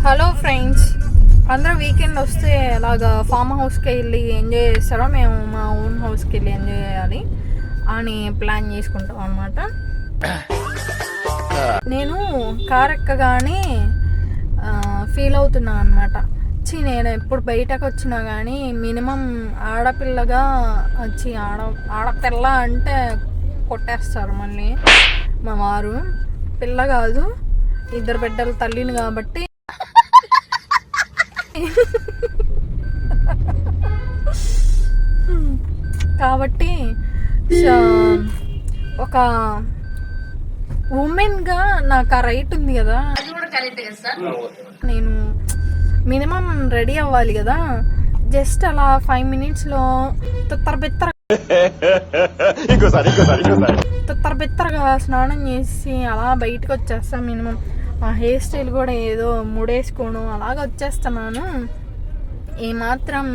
Hello friends, అందరూ weekend వస్తే అలాగా ఫామ్ హౌస్కి వెళ్ళి ఎంజాయ్ చేస్తారో మేము మా ఓన్ హౌస్కి వెళ్ళి ఎంజాయ్ చేయాలి అని ప్లాన్ చేసుకుంటాం అన్నమాట. నేను కార్ ఎక్కగానే ఫీల్ అవుతున్నాను అనమాట. నేను ఎప్పుడు బయటకు వచ్చినా కానీ మినిమం ఆడపిల్లగా వచ్చి ఆడపిల్ల అంటే కొట్టేస్తారు మళ్ళీ మా వారు. పిల్ల కాదు, ఇద్దరు బిడ్డల తల్లిని కాబట్టి ఒక ఉమెన్గా నాకు ఆ రైట్ ఉంది కదా. నేను మినిమం రెడీ అవ్వాలి కదా. జస్ట్ అలా 5 minutesలో బిత్తరగా స్నానం చేసి అలా బయటకు వచ్చేస్తాను. మినిమం ఆ హెయిర్ స్టైల్ కూడా ఏదో ముడేసుకోను అలాగ వచ్చేస్తున్నాను. ఏమాత్రం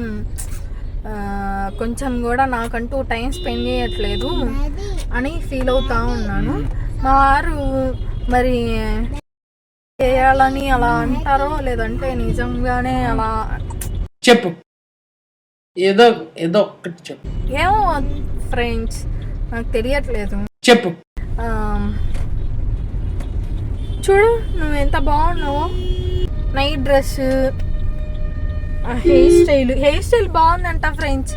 కొంచెం కూడా నాకంటూ టైం స్పెండ్ చేయట్లేదు అని ఫీల్ అవుతా ఉన్నాను. మా వారు మరి చేయాలని అలా అంటారో లేదంటే నిజంగానే అలా చెప్పు, ఏదో ఏదో ఒక్కటి చెప్పు. ఏమో ఫ్రెండ్స్, నాకు తెలియట్లేదు. చెప్పు. చూడు నువ్వు ఎంత బాగున్నావు. నైట్ డ్రెస్, హెయిర్ స్టైల్ బాగుందంట ఫ్రెండ్స్.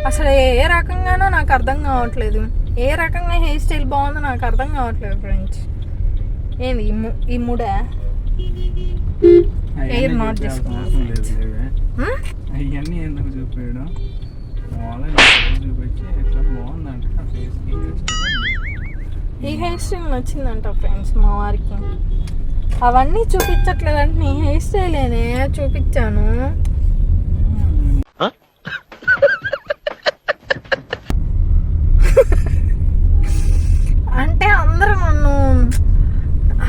అసలు ఏ రకంగానో నాకు అర్థం కావట్లేదు. ఏ రకంగా హెయిర్ స్టైల్ బాగుందో నాకు అర్థం కావట్లేదు ఫ్రెండ్స్. ఏంది ఈ ముడా హెయిర్ నాట్ చేసుకోవాలి. అవన్నీ ఎందుకు చూపాడు? చూపించి ఎట్లా బాగుందంట ఈ హెయిర్ స్టైల్ నచ్చిందంట ఫ్రెండ్స్ మా వారికి. అవన్నీ చూపించట్లేదంటే నీ హెయిర్ స్టైలేనే చూపించాను. అంటే అందరూ నన్ను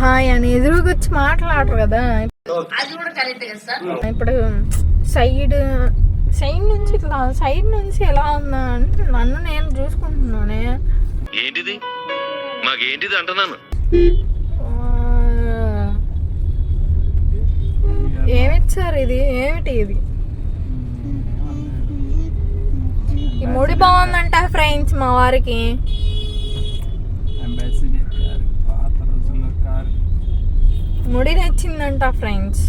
హాయ్ అని ఎదురుకొచ్చి మాట్లాడరు కదా. ఇప్పుడు సైడ్ నుంచి ఎలా ఉందా అంటే నన్ను నేను చూసుకుంటున్నానే. ఏంటిది మాకేంటిది అంటున్నాను. ఏమిచ్చారు ఇది? ఏమిటి ఇది? ఈ ముడి బాగుందంట ఫ్రెండ్స్ మా వారికి. ముడి నచ్చిందంట ఫ్రెండ్స్.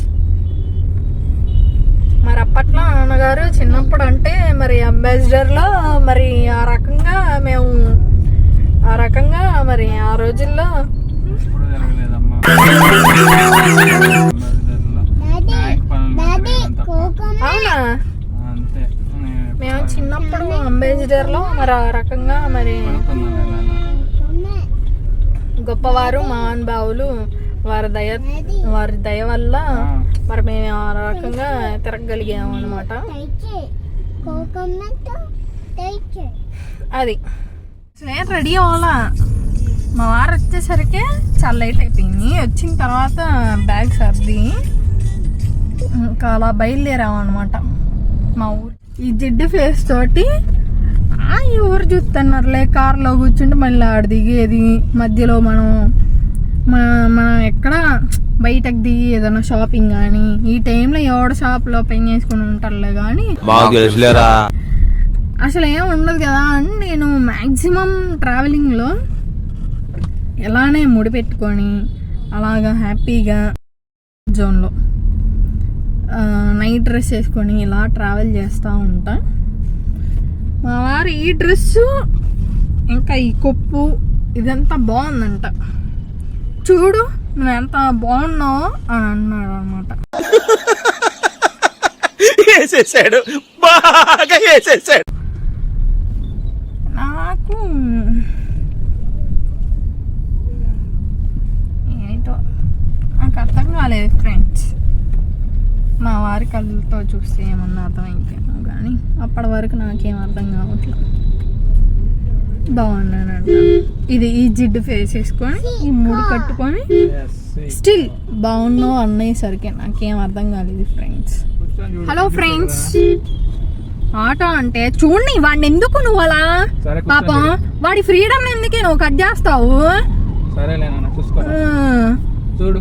మరి అప్పట్లో నాన్నగారు చిన్నప్పుడు అంటే మరి అంబాసిడర్లో మరి ఆ రకంగా మరి ఆ రోజుల్లో అవునా, మేము చిన్నప్పుడు అంబాసిడర్లో మరి ఆ రకంగా మరి గొప్పవారు మహానుభావులు వారి దయ వల్ల మరి మేము ఆ రకంగా తిరగగలిగాము అనమాట. అది నేను రెడీ అవ్వాలా. మా వారు వచ్చేసరికి చాలా లేట్ అయిపోయింది. వచ్చిన తర్వాత బ్యాగ్ సర్ది ఇంకా అలా బయలుదేరాము అనమాట మా ఊరు. ఈ జిడ్డు ఫేస్ తోటి ఈ ఊరు చూస్తున్నారులే. కార్లో కూర్చుంటే మళ్ళీ ఆడ దిగేది మధ్యలో మనం ఎక్కడ బయటకు దిగి ఏదైనా షాపింగ్ కానీ ఈ టైంలో ఎవడ షాప్లో పెన్ చేసుకుని ఉంటారులే కానీ అసలు ఏం ఉండదు కదా అని నేను మ్యాక్సిమం ట్రావెలింగ్లో ఎలానే ముడి పెట్టుకొని అలాగా హ్యాపీగా జోన్లో నైట్ డ్రెస్ వేసుకొని ఇలా ట్రావెల్ చేస్తూ ఉంటా. మా వారు ఈ డ్రెస్సు ఇంకా ఈ కొప్పు ఇదంతా బాగుందంట. చూడు నువ్వు ఎంత బాగున్నావు అని అన్నాడు అనమాట. నాకు ఏంటో నాకు అర్థం కాలేదు ఫ్రెండ్స్. మా వారి కళ్ళతో చూస్తే ఏమన్నా అర్థమైందేమో కానీ అప్పటి వరకు నాకేం అర్థం కావట్లేదు. బాగున్నానంట. ఇది ఈ జిడ్డు ఫేస్ వేసుకొని ఈ ముడి కట్టుకొని స్టిల్ బాగున్నావు అన్నయ్యేసరికి నాకేం అర్థం కాలేదు ఫ్రెండ్స్. హలో ఫ్రెండ్స్, ఆటో అంటే చూడండి వాడిని ఎందుకు నువ్వు అలా పాపం వాడి ఫ్రీడమ్ ఎందుకే నువ్వు కట్ చేస్తావు. చూడు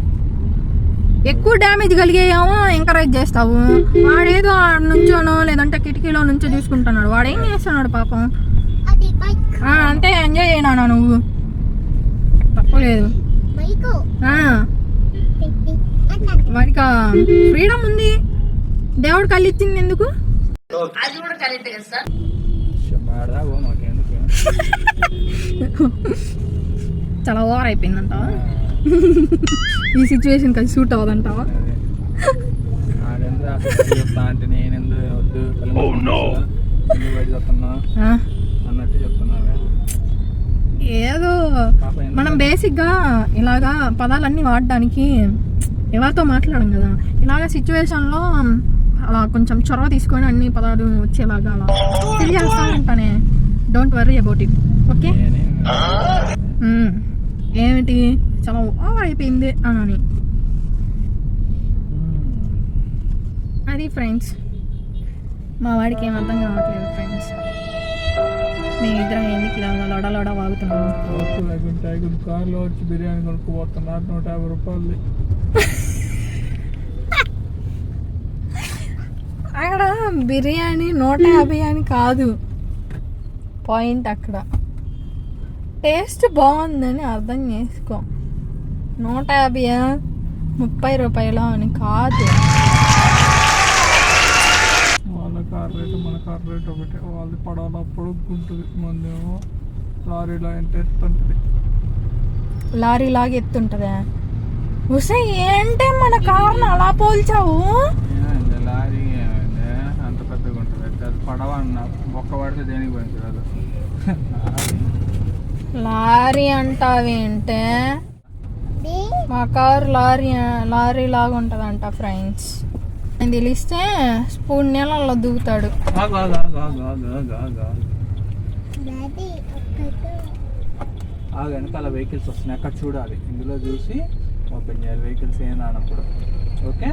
ఎక్కువ డ్యామేజ్ కలిగేయేమో ఎంకరేజ్ చేస్తావు. వాడేదో ఆడ నుంచోనో లేదంటే కిటికీలో నుంచో చూసుకుంటున్నాడు. వాడు ఏం చేస్తున్నాడు పాపం. అంతే ఎంజాయ్ చేయనా నువ్వు, తప్పలేదు. వాడికి ఫ్రీడమ్ ఉంది, దేవుడు కళ్ళు ఇచ్చింది ఎందుకు. చాలా ఓవర్ అయిపోయిందంటావా? ఈ సిచ్యువేషన్ కలిసి సూట్ అవ్వదంటావా? ఏదో మనం బేసిక్గా ఇలాగా పదాలన్నీ వాడడానికి ఎవరితో మాట్లాడం కదా. ఇలాగ సిచ్యువేషన్లో అలా కొంచెం చొరవ తీసుకొని అన్ని పదాలు వచ్చేలాగా అలా తెలియజేస్తా ఉంటానే. Don't worry about it, okay? ఏమిటి చాలా ఓవర్ అయిపోయింది అని. అది ఫ్రెండ్స్, మా వాడికి ఏం అర్థం కావట్లేదు ఫ్రెండ్స్. మేమిద్దరం ఎందుకు ఇలా లొడ వాగుతున్నాము. కార్లో వచ్చి బిర్యానీ కొనుక్కోబోతున్నారు 150 రూపాయలు. అక్కడ బిర్యానీ 150 అని కాదు పాయింట్, అక్కడ టేస్ట్ బాగుందని అర్థం చేసుకో. 150 30 రూపాయలు అని కాదు. వాళ్ళ కార్ రేటు మన కార్ రేటు ఒకటే. వాళ్ళది పడాలా పొడుగుంటుంది, మందేమో లారీలో ఎంత ఎత్తుంటుంది. లారీ లాగా ఎత్తుంటుందా? ఉసే ఏంటే మన కార్ను అలా పోల్చావు? లారీ అంత పెద్దగా ఉంటుంది. అది పడవ అన్న ఒక్క పడితే దేనికి పనికిరాదు. లారీ అంటావేంటే? మా కారు లారీ లాగా ఉంటుందంట ఫ్రెండ్స్. నేను తెలిస్తే స్పూన్ నీళ్ళలో దూకుతాడు. వెనకాల వెహికల్స్ వస్తున్నాయి, అక్కడ చూడాలి. ఇందులో చూసి ఓపెన్ చేయాలి వెహికల్స్ ఏం రానప్పుడు. ఓకే.